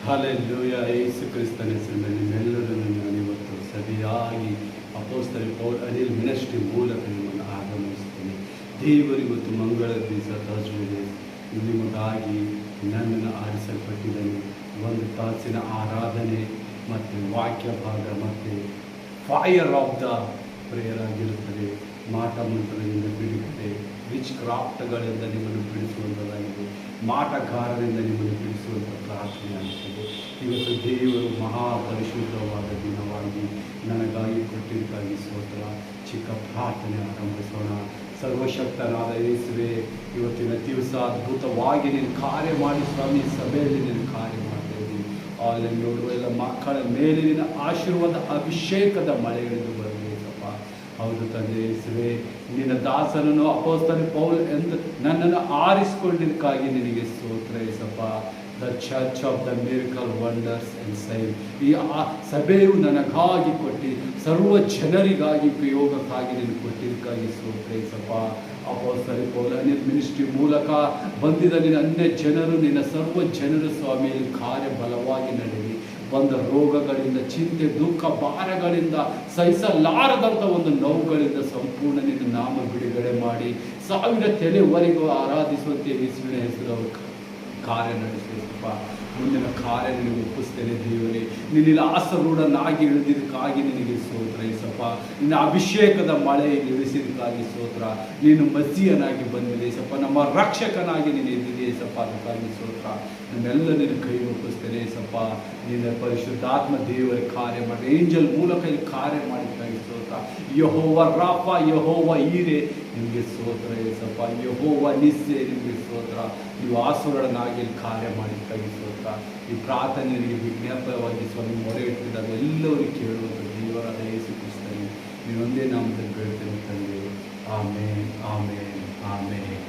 Hallelujah. ಯೇಸು ಕ್ರಿಸ್ತನ ಹೆಸರಿನಲ್ಲಿ ನಿಮ್ಮೆಲ್ಲರನ್ನು ನಾನು ಇವತ್ತು ಸರಿಯಾಗಿ ಅಪೊಸ್ತಲ ಪೌಲ್ ಅನಿಲ್ ಮಿನಿಸ್ಟ್ರಿ ಮೂಲಕ ನಿಮ್ಮನ್ನು ಆಗಮಿಸ್ತೇನೆ. ದೇವರು ಇವತ್ತು ಮಂಗಳ ದಿವಸ ತರ್ಸ್ಡೇ ನಿಮಗಾಗಿ ನನ್ನನ್ನು ಆರಿಸಲ್ಪಟ್ಟಿದ್ದೇನೆ. ಒಂದು ತಾಸಿನ ಆರಾಧನೆ ಮತ್ತು ವಾಕ್ಯ ಭಾಗ ಮತ್ತು ಫೈರ್ ಆಫ್ ದ ಪ್ರೇಯರ್ ಆಗಿರುತ್ತದೆ. ಮಾಟ ಮಂತ್ರದಿಂದ ಬಿಡುಗಡೆ, ವಿಚ್ ಕ್ರಾಫ್ಟ್ಗಳಿಂದ ನಿಮ್ಮನ್ನು ಬಿಡಿಸುವಂಥದ್ದಾಗಿದೆ, ಮಾಟಗಾರರಿಂದ ನಿಮ್ಮನ್ನು ಬಿಡಿಸುವಂಥ ಪ್ರಾರ್ಥನೆ ಆಗ್ತದೆ. ಇವತ್ತು ದೇವರು ಮಹಾಪರಿಶುದ್ಧವಾದ ದಿನವಾಗಿ ನನಗಾಗಿ ಕೊಟ್ಟಿದ್ದಕ್ಕಾಗಿ ಸ್ತೋತ್ರ. ಚಿಕ್ಕ ಪ್ರಾರ್ಥನೆ ಆರಂಭಿಸೋಣ. ಸರ್ವಶಕ್ತನಾದ ಯೇಸುವೆ, ಇವತ್ತಿನ ದಿವಸ ಅದ್ಭುತವಾಗಿ ನೀನು ಕಾರ್ಯ ಮಾಡಿ ಸ್ವಾಮಿ, ಸಭೆಯಲ್ಲಿ ನೀನು ಕಾರ್ಯ ಮಾಡ್ತಾ ಇದ್ದೀನಿ. ಅಲ್ಲಿ ನೋಡುವ ಎಲ್ಲ ಮಕ್ಕಳ ಮೇಲೆ ನಿನ್ನ ಆಶೀರ್ವಾದ ಅಭಿಷೇಕದ ಮಳೆ ಇಳಿದು ಬರಬೇಕಪ್ಪ. ಹೌದು ತಂದೆ ಯೇಸುವೆ, ನಿನ್ನ ದಾಸನನ್ನು ಅಪೊಸ್ತಲ ಪೌಲ್ ಎಂದು ನನ್ನನ್ನು ಆರಿಸಿಕೊಂಡಿದ್ದಕ್ಕಾಗಿ ನಿನಗೆ ಸ್ತೋತ್ರ ಯೇಸಪ್ಪ. The church of the miracle wonders and sign, ಈ ಸಭೆಯು ನನಗಾಗಿ ಕೊಟ್ಟು ಸರ್ವ ಜನರಿಗಾಗಿ ಪ್ರಯೋಗಕ್ಕಾಗಿ ನೀನು ಕೊಟ್ಟಿದ್ದಕ್ಕಾಗಿ ಸ್ತೋತ್ರ ಯೇಸಪ್ಪ. ಅಪೊಸ್ತಲ ಪೌಲ್ ಅನಿಲ್ ಮಿನಿಸ್ಟ್ರಿ ಮೂಲಕ ಬಂದಿದ್ದ ನಿನ್ನ ಅನ್ಯ ಜನರು, ನಿನ್ನ ಸರ್ವ ಜನರ ಸ್ವಾಮಿಯಲ್ಲಿ ಕಾರ್ಯ ಬಲವಾಗಿ ನಡೆಯಲಿ. ಬಂದ ರೋಗಗಳಿಂದ, ಚಿಂತೆ, ದುಃಖ, ಭಾರಗಳಿಂದ, ಸಹಿಸಲಾರದಂಥ ಒಂದು ನೋವುಗಳಿಂದ ಸಂಪೂರ್ಣ ನಿನ್ನ ನಾಮ ಬಿಡುಗಡೆ ಮಾಡಿ 1000 ತಲೆವರೆಗೂ ಆರಾಧಿಸುವಂತೆ ಯೇಸುವಿನ ಹೆಸರು ಕಾರ್ಯ ನಡೆಸಬೇಕಪ್ಪ. ಮುಂದಿನ ಕಾರ್ಯ ನಿನಗೆ ಒಪ್ಪಿಸ್ತೇನೆ ದೇವರೇ. ನಿನ್ನ ಆಸರೂಢನಾಗಿ ಇಳಿದಿದ್ದಕ್ಕಾಗಿ ನಿನಗೆ ಸ್ತೋತ್ರ ಯೇಸಪ್ಪ. ನಿನ್ನ ಅಭಿಷೇಕದ ಮಳೆ ಇಳಿಸಿದ್ದಕ್ಕಾಗಿ ಸ್ತೋತ್ರ. ನೀನು ಮಸಿಯನಾಗಿ ಬಂದಿದೆ ಯೇಸಪ್ಪ, ನಮ್ಮ ರಕ್ಷಕನಾಗಿ ನೀನು ಇದ್ದಿದೆ ಯೇಸಪ್ಪ, ಅದಕ್ಕಾಗಿ ಸ್ತೋತ್ರ. ನನ್ನೆಲ್ಲ ನಿನ್ನ ಕೈ ಒಪ್ಪಿಸ್ತೇನೆ ಯೇಸಪ್ಪ. ನಿನ್ನ ಪರಿಶುದ್ಧಾತ್ಮ ದೇವರ ಕಾರ್ಯ ಮಾಡಿ, ಏಂಜಲ್ ಮೂಲಕ ಇಲ್ಲಿ ಕಾರ್ಯ ಮಾಡಿದ್ದಕ್ಕಾಗಿ ಸ್ತೋತ್ರ. ಯೆಹೋವ ರಾಫ, ಯೆಹೋವ ಈರೆ, ನಿಮಗೆ ಸ್ತೋತ್ರ ಯೇಸಪ್ಪ. ಯೆಹೋವ ನಿಸ್ಸೆ, ನಿಮಗೆ ಸ್ತೋತ್ರ. ನೀವು ಆಸುರನಾಗಿ ಇಲ್ಲಿ ಕಾರ್ಯ ಮಾಡಿದ್ದಕ್ಕಾಗಿ ಸ್ತೋತ್ರ. ಈ ಪ್ರಾರ್ಥನೆಗೆ ವಿಜ್ಞಾಪವಾಗಿ ಸ್ವಾಮಿ ಮೊರೆ ಇಟ್ಟಿದ್ದಾಗ ಎಲ್ಲರೂ ಕೇಳುವಂಥ ದೇವರಾದ ಯೇಸು ಕ್ರಿಸ್ತನಿಗೆ ನೀವೊಂದೇ ನಾಮದಲ್ಲಿ ಬೇಡ್ತೇನೆ ತಂದೆ. ಆಮೇನ್, ಆಮೇನ್, ಆಮೇನ್.